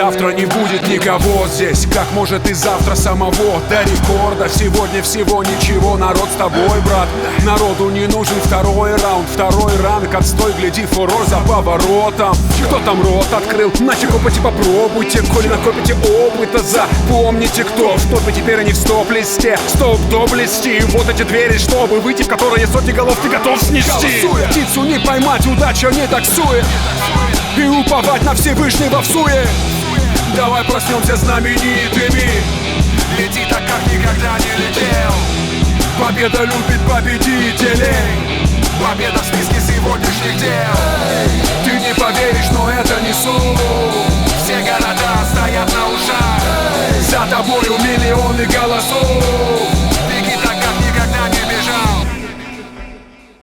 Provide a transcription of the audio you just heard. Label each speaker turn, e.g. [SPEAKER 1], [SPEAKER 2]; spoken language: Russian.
[SPEAKER 1] завтра не будет никого здесь. Как может и завтра самого до рекорда. Сегодня всего ничего, народ с тобой, брат. Народу не нужен второй раунд, второй ранг. Отстой, гляди, фурор за поворотом. Кто там рот открыл? Начали копать и попробуйте. Коли накопите опыта, запомните, кто в топе. Теперь они в стоп-листе, стоп доблести. Вот эти двери, чтобы выйти, в которые сотни голов ты готов снести. Птицу не поймать, удача не таксует. И уповать на Всевышнего в суе. Давай проснемся знаменитыми.
[SPEAKER 2] Лети так, как никогда не летел.
[SPEAKER 1] Победа любит победителей.
[SPEAKER 2] Победа в списке сегодняшних дел.
[SPEAKER 1] Ты не поверишь, но это не сон.
[SPEAKER 2] Все города стоят на ушах.
[SPEAKER 1] За тобою миллионы голосов.